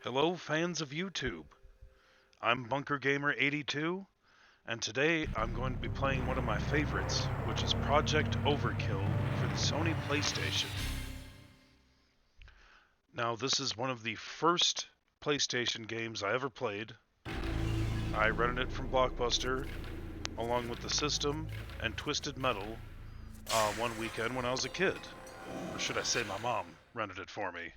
Hello, fans of YouTube. I'm bunkergamer82, and today I'm going to be playing one of my favorites, which is Project Overkill for the Sony PlayStation. Now, this is one of the first PlayStation games I ever played. I rented it from Blockbuster, along with the system and Twisted Metal, one weekend when I was a kid. Or should I say my mom rented it for me,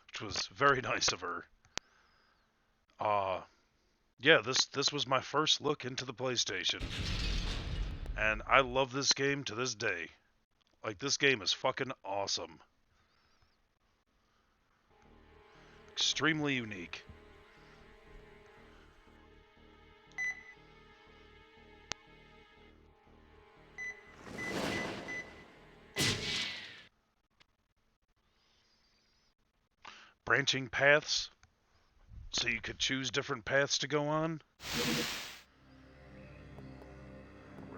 which was very nice of her. Uh, yeah, this was my first look into the PlayStation, and I love this game to this day. Like, this game is fucking awesome. Extremely unique. Branching paths, so you could choose different paths to go on.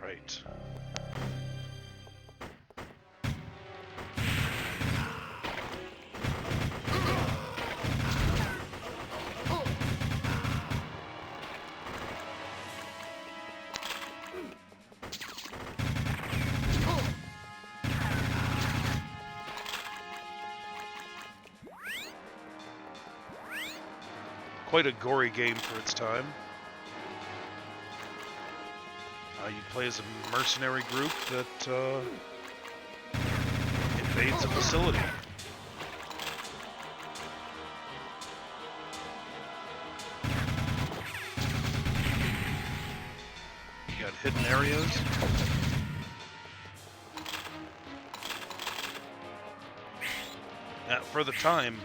Right. Quite a gory game for its time. You play as a mercenary group that invades a facility. You got hidden areas. Now, for the time,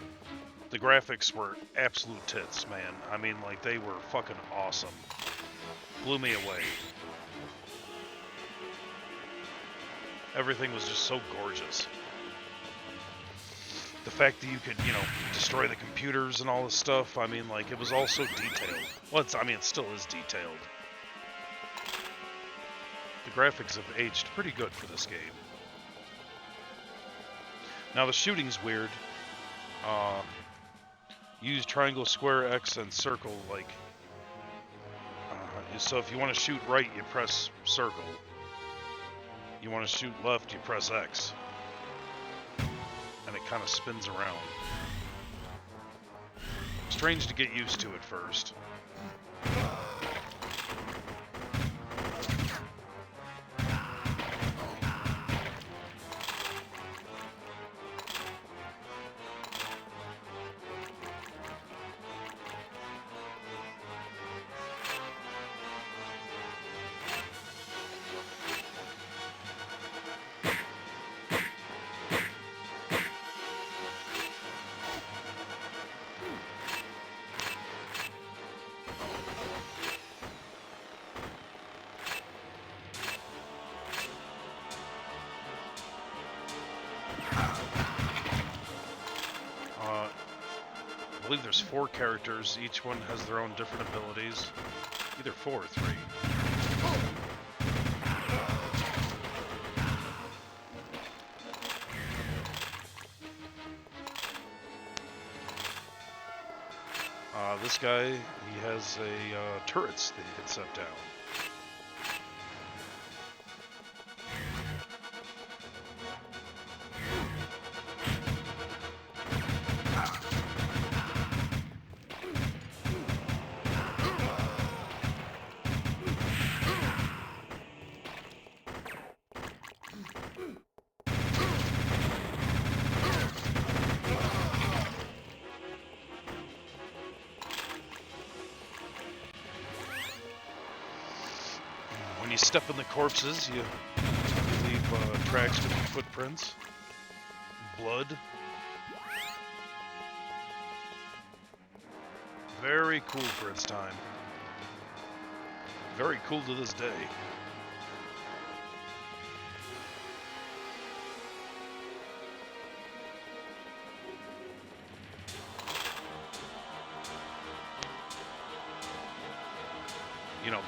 the graphics were absolute tits, man. I mean, like, they were fucking awesome. Blew me away. Everything was just so gorgeous. The fact that you could, destroy the computers and all this stuff, I mean, like, it was all so detailed. Well, it still is detailed. The graphics have aged pretty good for this game. Now, the shooting's weird. Use triangle, square, X, and circle, like... so if you want to shoot right, you press circle. You want to shoot left, you press X. And it kind of spins around. Strange to get used to at first. I believe there's 4 characters. Each one has their own different abilities. Either 4 or 3. This guy, he has a turrets that he can set down. When you step in the corpses, you leave tracks with your footprints, blood. Very cool for its time. Very cool to this day.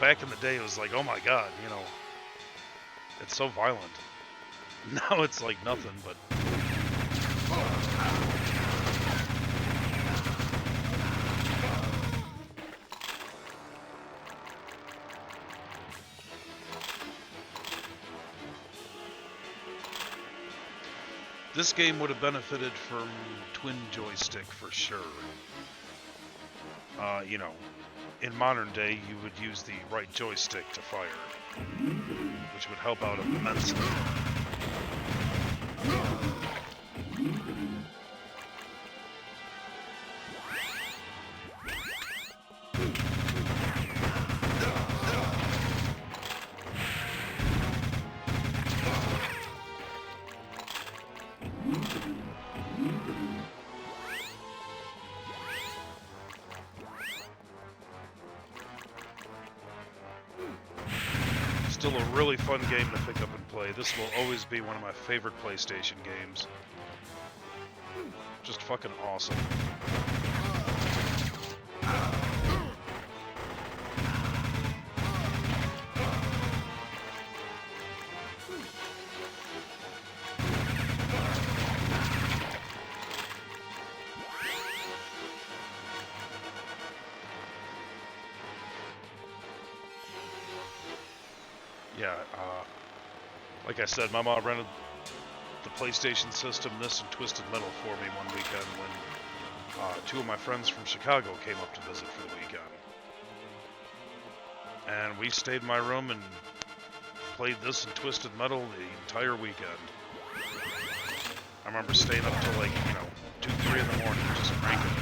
Back in the day, it was like, oh my god, it's so violent. Now it's like nothing, but This game would have benefited from twin joystick for sure. You know, in modern day, you would use the right joystick to fire, which would help out immensely. Still a really fun game to pick up and play. This will always be one of my favorite PlayStation games. Just fucking awesome. Yeah, like I said, my mom rented the PlayStation system, this, and Twisted Metal for me one weekend when two of my friends from Chicago came up to visit for the weekend. And we stayed in my room and played this and Twisted Metal the entire weekend. I remember staying up till like, 2, 3 in the morning just cranking it.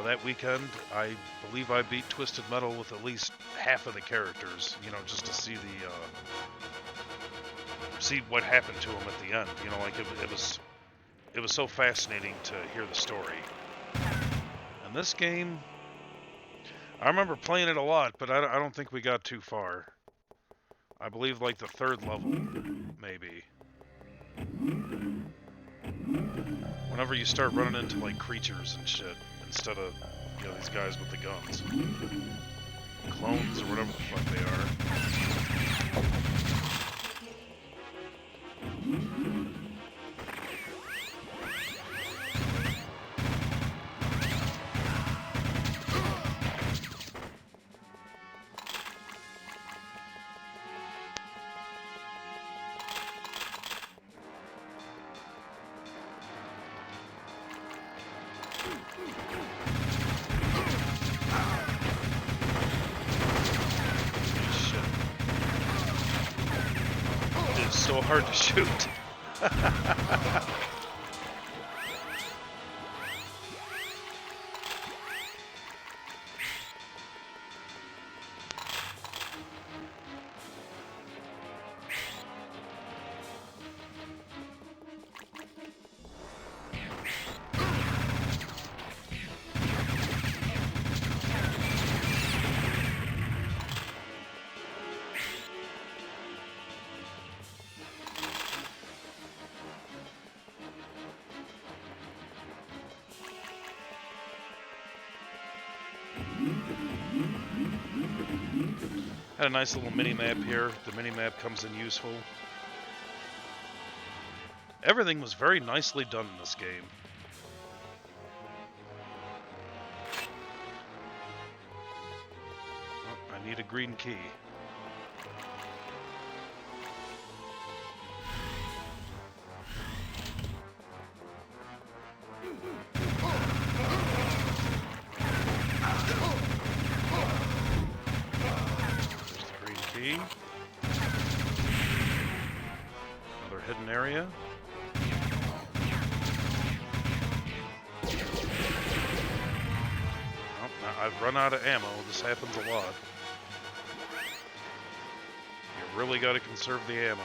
That weekend, I believe I beat Twisted Metal with at least half of the characters, just to see see what happened to them at the end. Like it was so fascinating to hear the story. And this game, I remember playing it a lot, but I don't think we got too far. I believe like the 3rd level, maybe. Whenever you start running into like creatures and shit, instead of, these guys with the guns. Clones or whatever the fuck they are. So hard to shoot. Had a nice little mini-map here. The mini-map comes in useful. Everything was very nicely done in this game. Oh, I need a green key. Another hidden area. Oh, I've run out of ammo. This happens a lot. You really got to conserve the ammo.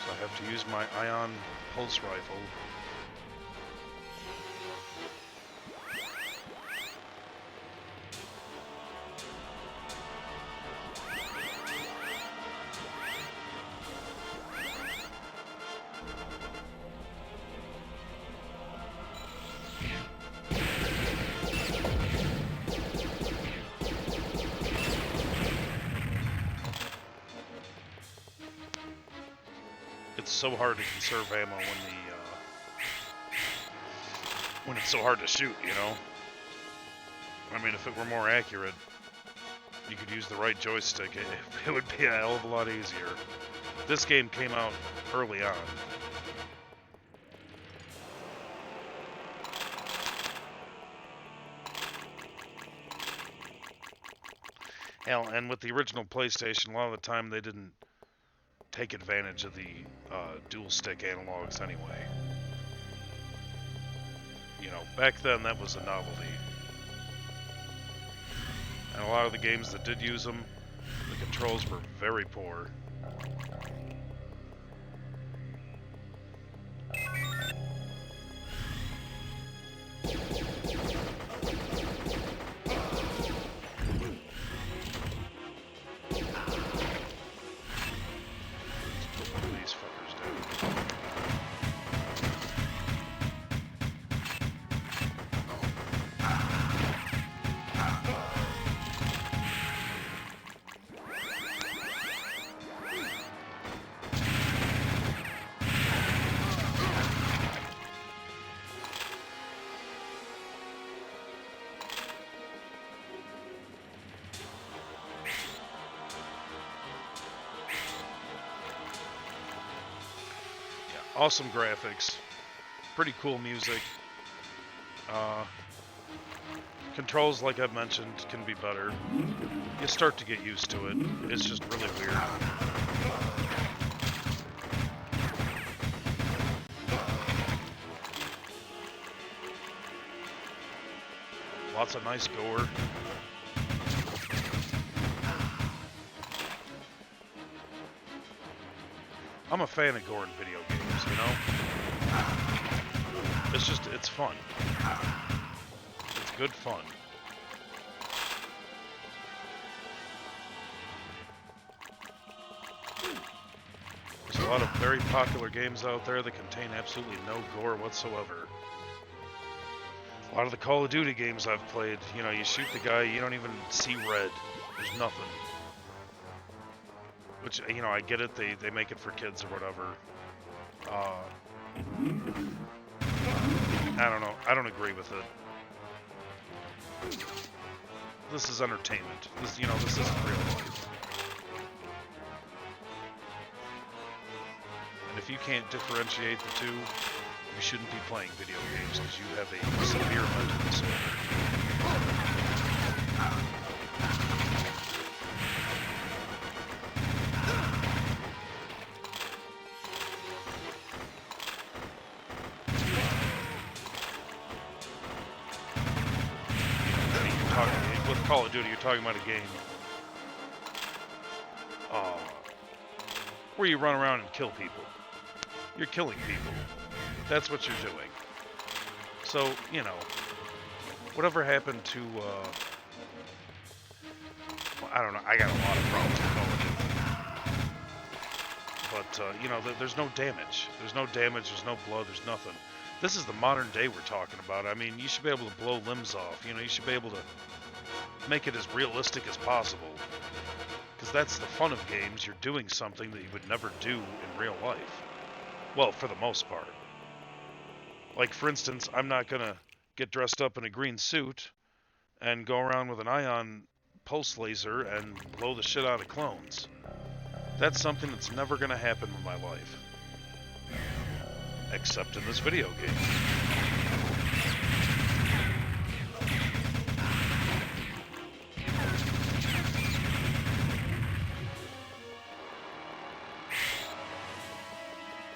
So I have to use my ion pulse rifle. It's so hard to conserve ammo when it's so hard to shoot, I mean, if it were more accurate, you could use the right joystick, it would be a hell of a lot easier. This game came out early on. Hell, and with the original PlayStation, a lot of the time they didn't take advantage of the dual stick analogs anyway. You know, back then that was a novelty. And a lot of the games that did use them, the controls were very poor. Awesome graphics, pretty cool music. Controls, like I've mentioned, can be better. You start to get used to it. It's just really weird. Lots of nice gore. I'm a fan of gore in video games, you know? It's fun. It's good fun. There's a lot of very popular games out there that contain absolutely no gore whatsoever. A lot of the Call of Duty games I've played, you know, you shoot the guy, you don't even see red. There's nothing. Which, you know, I get it, they make it for kids or whatever. I don't know. I don't agree with it. This is entertainment. This isn't real life. And if you can't differentiate the two, you shouldn't be playing video games because you have a severe mental disorder. With Call of Duty, you're talking about a game where you run around and kill people. You're killing people. That's what you're doing. So, you know, whatever happened to, well, I don't know, I got a lot of problems with Call of Duty. But, you know, there's no damage. There's no damage, there's no blood, there's nothing. This is the modern day we're talking about. I mean, you should be able to blow limbs off. You know, you should be able to make it as realistic as possible. Because that's the fun of games. You're doing something that you would never do in real life. Well, for the most part. Like, for instance, I'm not going to get dressed up in a green suit and go around with an ion pulse laser and blow the shit out of clones. That's something that's never going to happen in my life. Except in this video game.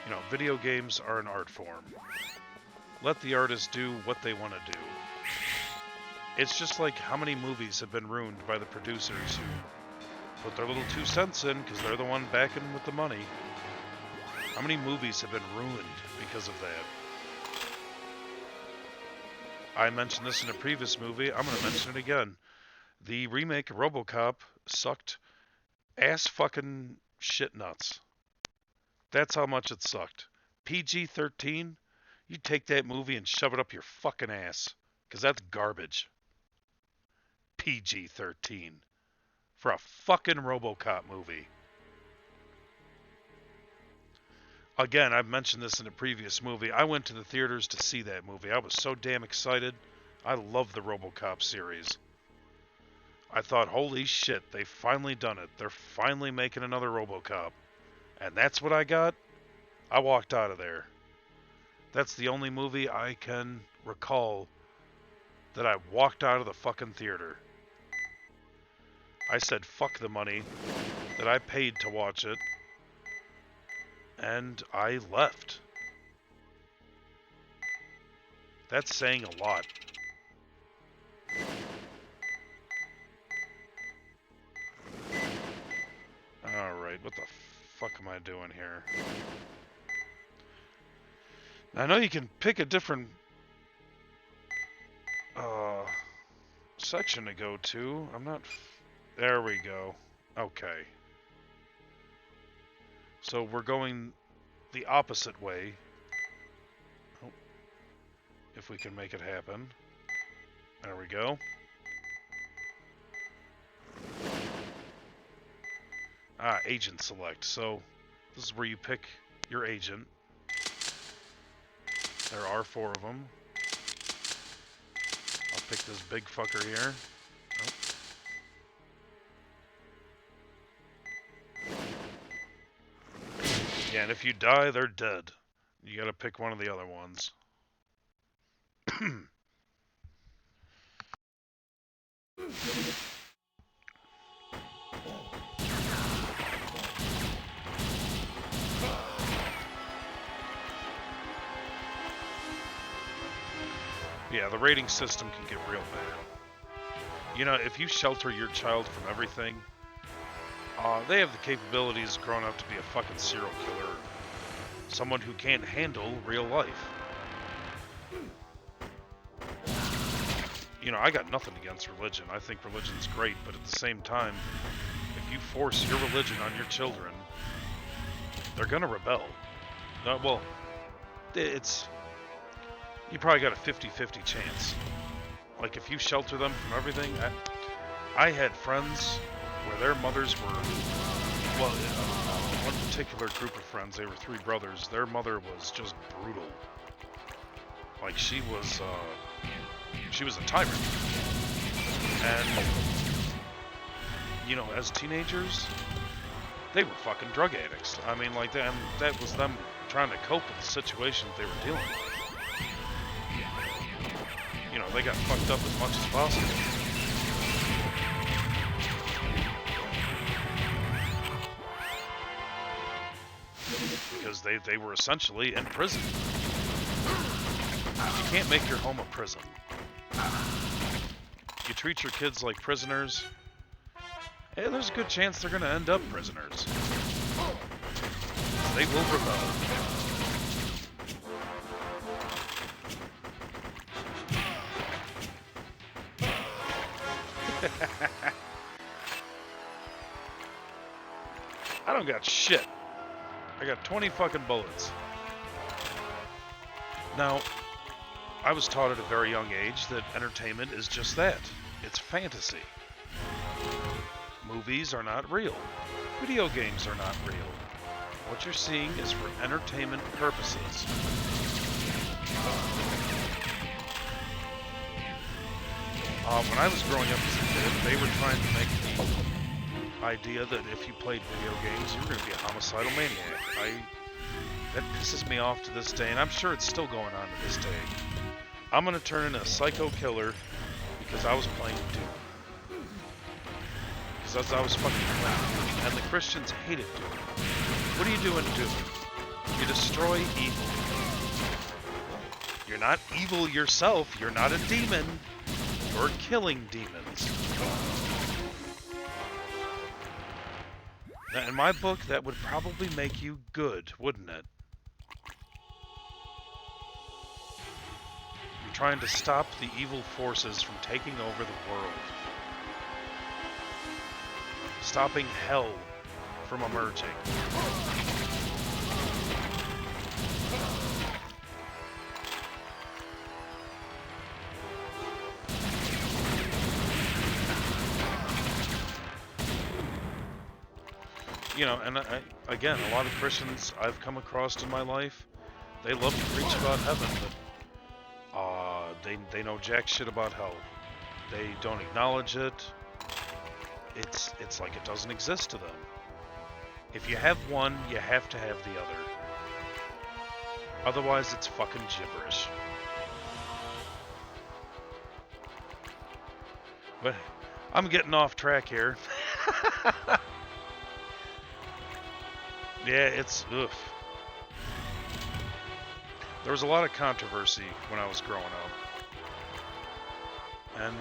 You know, video games are an art form. Let the artists do what they want to do. It's just like how many movies have been ruined by the producers who put their little 2 cents in because they're the one backing with the money. How many movies have been ruined because of that? I mentioned this in a previous movie. I'm going to mention it again. The remake of RoboCop sucked ass fucking shit nuts. That's how much it sucked. PG-13, you take that movie and shove it up your fucking ass. Because that's garbage. PG-13. For a fucking RoboCop movie. Again, I've mentioned this in a previous movie. I went to the theaters to see that movie. I was so damn excited. I love the RoboCop series. I thought, holy shit, they've finally done it. They're finally making another RoboCop. And that's what I got? I walked out of there. That's the only movie I can recall that I walked out of the fucking theater. I said fuck the money that I paid to watch it, and I left. That's saying a lot. Alright, what the fuck am I doing here? I know you can pick a different section to go to. I'm not... There we go. Okay. So we're going the opposite way. Oh, if we can make it happen. There we go. Agent select. So this is where you pick your agent. There are 4 of them. I'll pick this big fucker here. Yeah, and if you die, they're dead. You gotta pick one of the other ones. Yeah, the rating system can get real bad. You know, if you shelter your child from everything, they have the capabilities grown up to be a fucking serial killer. Someone who can't handle real life. You know, I got nothing against religion. I think religion's great, but at the same time, if you force your religion on your children, they're gonna rebel. Well, it's... You probably got a 50-50 chance. Like, if you shelter them from everything... I had friends where their mothers were... Well, one particular group of friends, they were 3 brothers, their mother was just brutal. Like, she was a tyrant. And, you know, as teenagers, they were fucking drug addicts. I mean, like, that was them trying to cope with the situation that they were dealing with. You know, they got fucked up as much as possible. Because they were essentially in prison. You can't make your home a prison. You treat your kids like prisoners, and there's a good chance they're going to end up prisoners. They will rebel. I don't got shit. I got 20 fucking bullets. Now, I was taught at a very young age that entertainment is just that. It's fantasy. Movies are not real. Video games are not real. What you're seeing is for entertainment purposes. When I was growing up as a kid, they were trying to make the idea that if you played video games, you were going to be a homicidal maniac. That pisses me off to this day, and I'm sure it's still going on to this day. I'm going to turn into a psycho killer because I was playing Doom. Because I was fucking playing Doom, and the Christians hated Doom. What are you doing, Doom? You destroy evil. You're not evil yourself, you're not a demon. You're killing demons. Now, in my book, that would probably make you good, wouldn't it? You're trying to stop the evil forces from taking over the world. Stopping hell from emerging. You know, and again, a lot of Christians I've come across in my life, they love to preach about heaven, but they know jack shit about hell. They don't acknowledge it. it's like it doesn't exist to them. If you have one, you have to have the other. Otherwise, it's fucking gibberish. But I'm getting off track here. Yeah, it's oof. There was a lot of controversy when I was growing up. And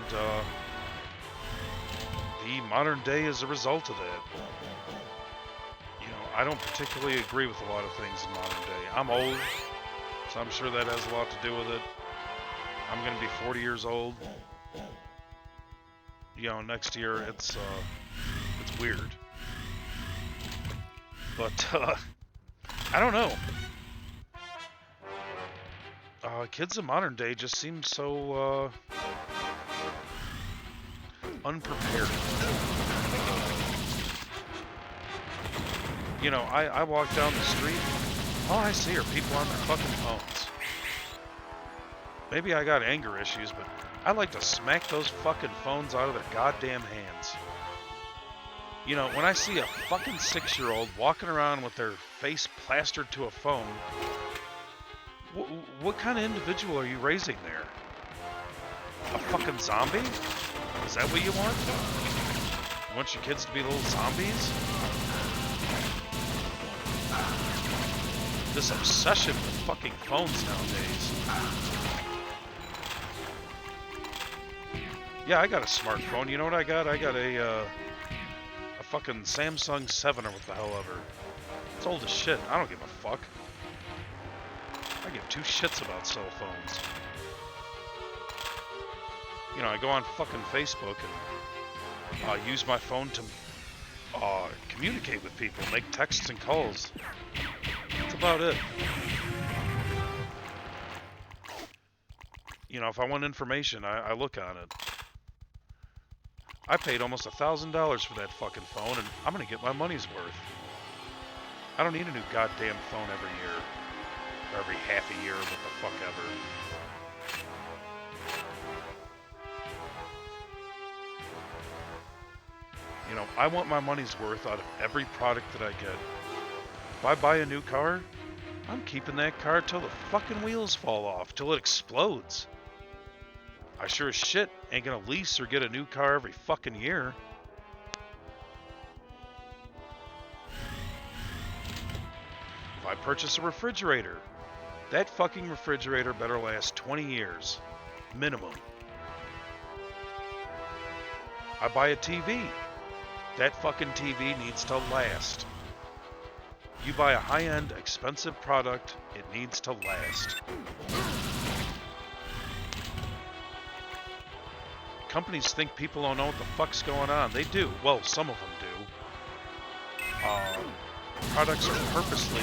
the modern day is a result of that. You know, I don't particularly agree with a lot of things in modern day. I'm old, so I'm sure that has a lot to do with it. I'm going to be 40 years old. You know, next year it's weird. But I don't know. Kids in modern day just seem so unprepared. You know, I walk down the street, all I see are people on their fucking phones. Maybe I got anger issues, but I like to smack those fucking phones out of their goddamn hands. You know, when I see a fucking 6-year-old walking around with their face plastered to a phone, what kind of individual are you raising there? A fucking zombie? Is that what you want? You want your kids to be little zombies? This obsession with fucking phones nowadays. Yeah, I got a smartphone. You know what I got? I got a fucking Samsung 7 or what the hell ever. It's old as shit. I don't give a fuck. I give two shits about cell phones. You know, I go on fucking Facebook and use my phone to communicate with people, make texts and calls. That's about it. You know, if I want information, I look on it. I paid almost $1,000 for that fucking phone, and I'm gonna get my money's worth. I don't need a new goddamn phone every year. Or every half a year, what the fuck ever. You know, I want my money's worth out of every product that I get. If I buy a new car, I'm keeping that car till the fucking wheels fall off, till it explodes. I sure as shit ain't gonna lease or get a new car every fucking year. If I purchase a refrigerator, that fucking refrigerator better last 20 years. Minimum. I buy a TV. That fucking TV needs to last. You buy a high-end, expensive product, it needs to last. Companies think people don't know what the fuck's going on. They do. Well, some of them do. Products are purposely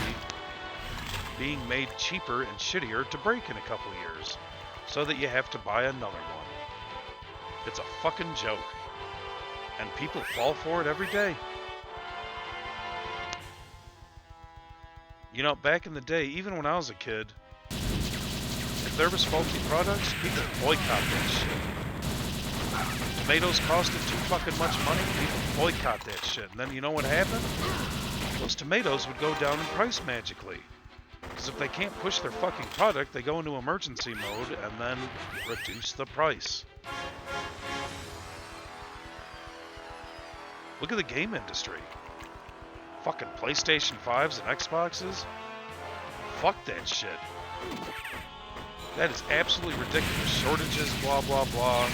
being made cheaper and shittier to break in a couple years, so that you have to buy another one. It's a fucking joke. And people fall for it every day. You know, back in the day, even when I was a kid, if there was faulty products, people boycott that shit. Tomatoes costed too fucking much money, people boycott that shit. And then you know what happened? Those tomatoes would go down in price magically. Because if they can't push their fucking product, they go into emergency mode and then reduce the price. Look at the game industry. Fucking PlayStation 5s and Xboxes. Fuck that shit. That is absolutely ridiculous. Shortages, blah, blah, blah.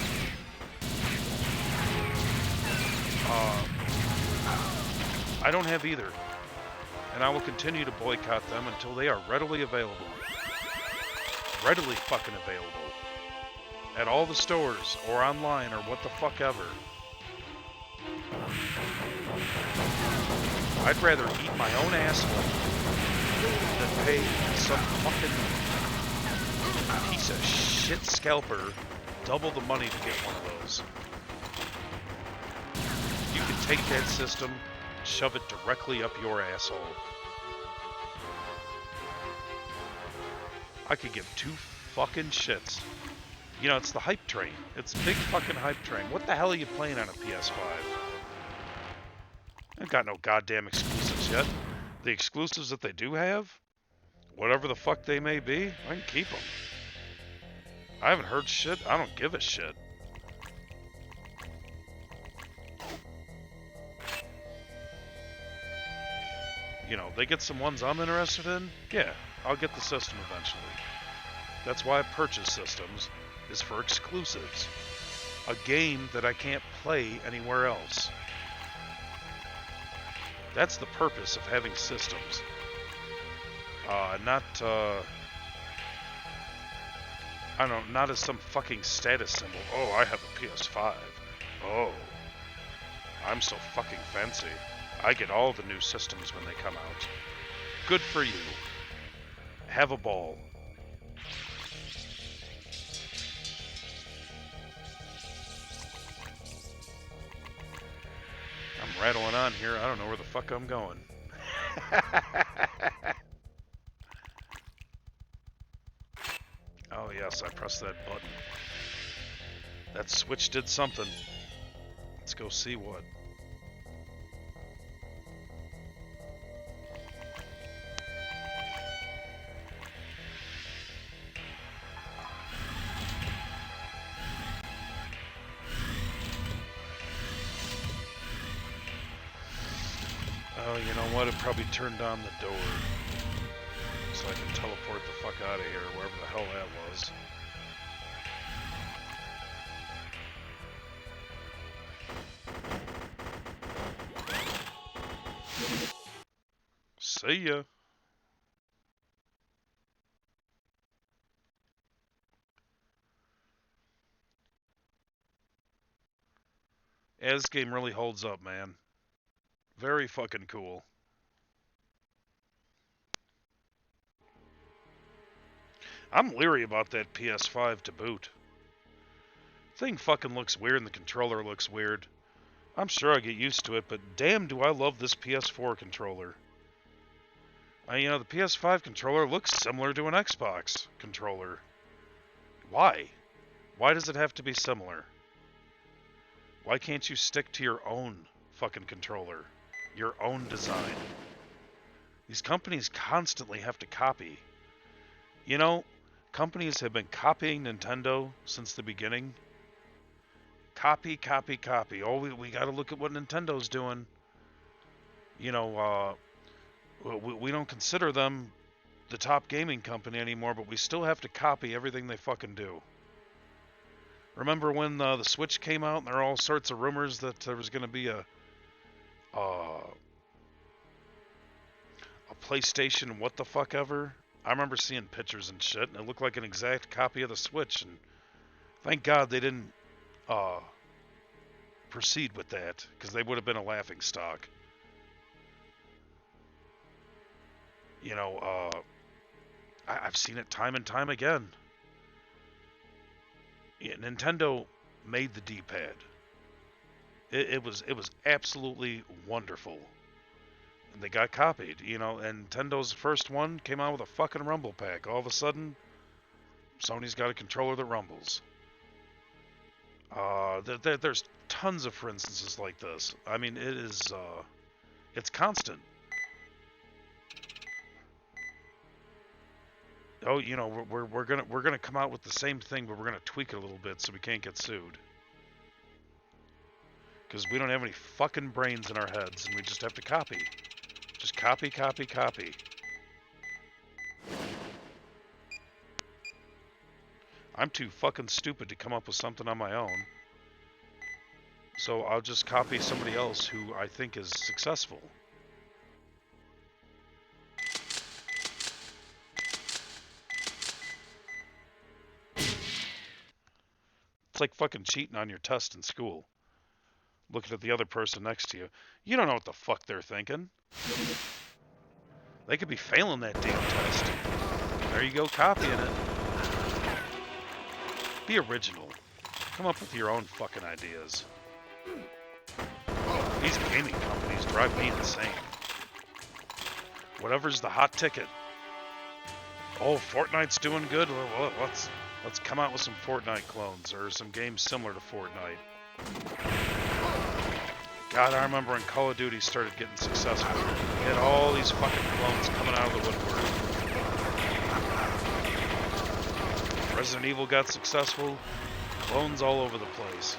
I don't have either. And I will continue to boycott them until they are readily available. Readily fucking available. At all the stores, or online, or what the fuck ever. I'd rather eat my own asshole than pay some fucking piece of shit scalper double the money to get one of those. You can take that system, shove it directly up your asshole. I could give two fucking shits. You know, it's the hype train. It's big fucking hype train. What the hell are you playing on a PS5? They've got no goddamn exclusives yet. The exclusives that they do have, whatever the fuck they may be, I can keep them. I haven't heard shit. I don't give a shit. You know, they get some ones I'm interested in, yeah, I'll get the system eventually. That's why I purchase systems, is for exclusives. A game that I can't play anywhere else. That's the purpose of having systems. Not as some fucking status symbol. Oh, I have a PS5. Oh, I'm so fucking fancy. I get all the new systems when they come out. Good for you. Have a ball. I'm rattling on here. I don't know where the fuck I'm going. Oh yes, I pressed that button. That switch did something. Let's go see what. Oh, you know what? It probably turned on the door. So I can teleport the fuck out of here, wherever the hell that was. See ya. Yeah, this game really holds up, man. Very fucking cool. I'm leery about that PS5 to boot. Thing fucking looks weird and the controller looks weird. I'm sure I get used to it, but damn do I love this PS4 controller. You know, the PS5 controller looks similar to an Xbox controller. Why? Why does it have to be similar? Why can't you stick to your own fucking controller? Your own design? These companies constantly have to copy. You know, companies have been copying Nintendo since the beginning. Copy, copy, copy. Oh, we gotta look at what Nintendo's doing. You know, we don't consider them the top gaming company anymore, but we still have to copy everything they fucking do. Remember when the Switch came out and there were all sorts of rumors that there was going to be a PlayStation what the fuck ever? I remember seeing pictures and shit, and it looked like an exact copy of the Switch, and thank God they didn't proceed with that, because they would have been a laughing stock. You know, I've seen it time and time again. Yeah, Nintendo made the D-pad. It was absolutely wonderful. And they got copied, you know, and Nintendo's first one came out with a fucking rumble pack. All of a sudden, Sony's got a controller that rumbles. There's tons of instances like this. I mean, it is, it's constant. Oh, you know, we're gonna come out with the same thing, but we're gonna tweak it a little bit so we can't get sued. Because we don't have any fucking brains in our heads, and we just have to copy. Just copy, copy, copy. I'm too fucking stupid to come up with something on my own. So I'll just copy somebody else who I think is successful. It's like fucking cheating on your test in school. Looking at the other person next to you. You don't know what the fuck they're thinking. They could be failing that damn test. There you go, copying it. Be original. Come up with your own fucking ideas. These gaming companies drive me insane. Whatever's the hot ticket. Oh, Fortnite's doing good? Well, let's come out with some Fortnite clones or some games similar to Fortnite. God, I remember when Call of Duty started getting successful. You had all these fucking clones coming out of the woodwork. Resident Evil got successful. Clones all over the place.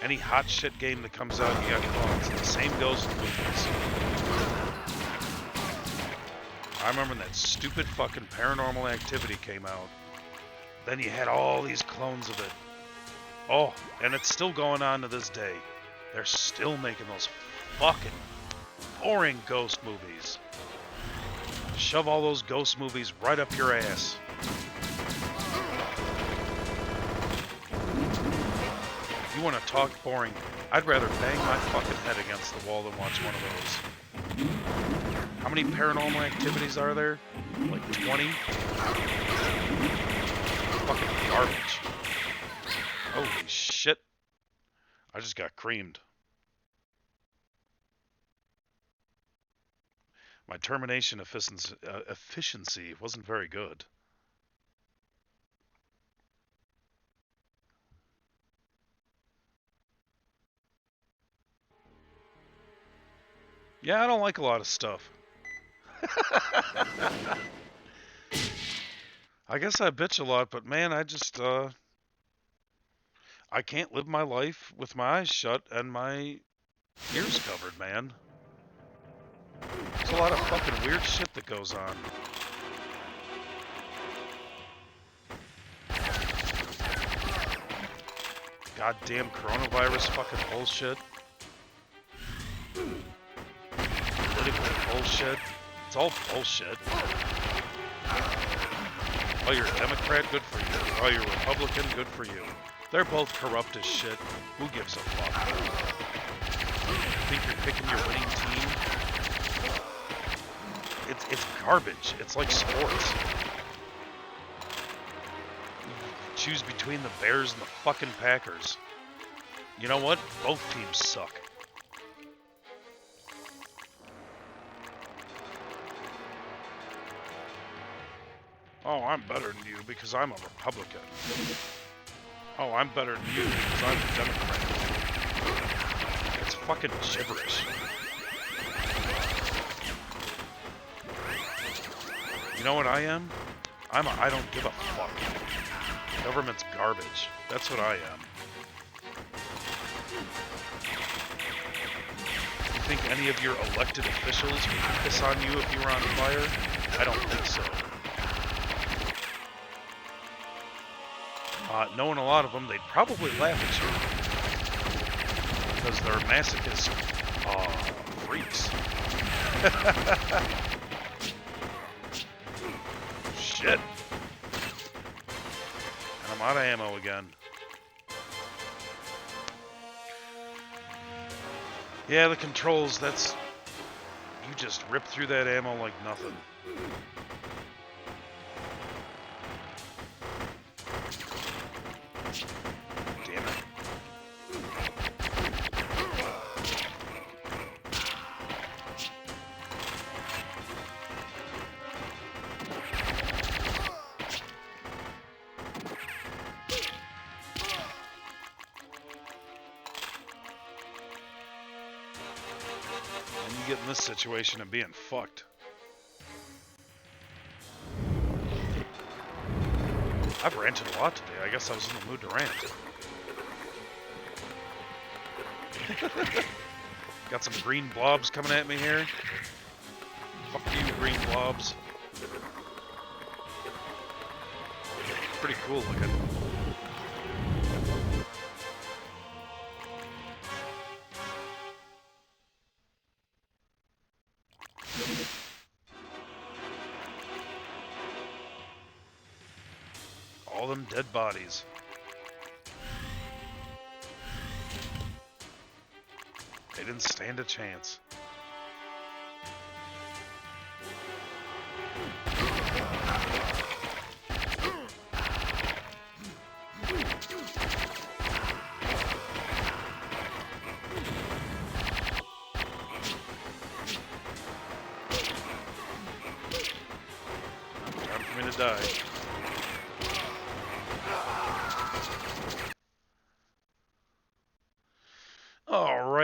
Any hot shit game that comes out, you got clones. The same goes with movies. I remember when that stupid fucking Paranormal Activity came out. Then you had all these clones of it. Oh, and it's still going on to this day. They're still making those fucking boring ghost movies. Shove all those ghost movies right up your ass. You want to talk boring? I'd rather bang my fucking head against the wall than watch one of those. How many Paranormal Activities are there? Like 20? Fucking garbage. Holy shit. I just got creamed. My termination efficiency wasn't very good. Yeah, I don't like a lot of stuff. I guess I bitch a lot, but man, I just, I can't live my life with my eyes shut and my ears covered, man. There's a lot of fucking weird shit that goes on. Goddamn coronavirus fucking bullshit. Political bullshit. It's all bullshit. Oh, you're a Democrat? Good for you. Oh, you're a Republican? Good for you. They're both corrupt as shit. Who gives a fuck? You think you're picking your winning team? It's garbage. It's like sports. You choose between the Bears and the fucking Packers. You know what? Both teams suck. Oh, I'm better than you because I'm a Republican. Oh, I'm better than you because I'm a Democrat. It's fucking gibberish. You know what I am? I don't give a fuck. Government's garbage. That's what I am. You think any of your elected officials would piss on you if you were on fire? I don't think so. Knowing a lot of them, they'd probably laugh at you. Because they're masochist freaks. Shit. And I'm out of ammo again. Yeah, the controls, that's... You just rip through that ammo like nothing. Damn it. And you get in this situation and being fucked. I've ranted a lot today. I guess I was in the mood to rant. Got some green blobs coming at me here. Fuck you, green blobs. Pretty cool looking. All them dead bodies. They didn't stand a chance. Time for me to die.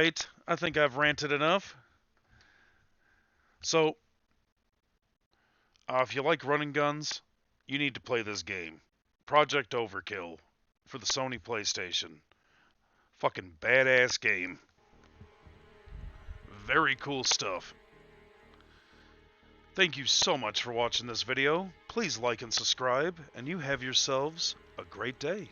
Alright, I think I've ranted enough. So, if you like running guns, you need to play this game. Project Overkill for the Sony PlayStation. Fucking badass game. Very cool stuff. Thank you so much for watching this video. Please like and subscribe, and you have yourselves a great day.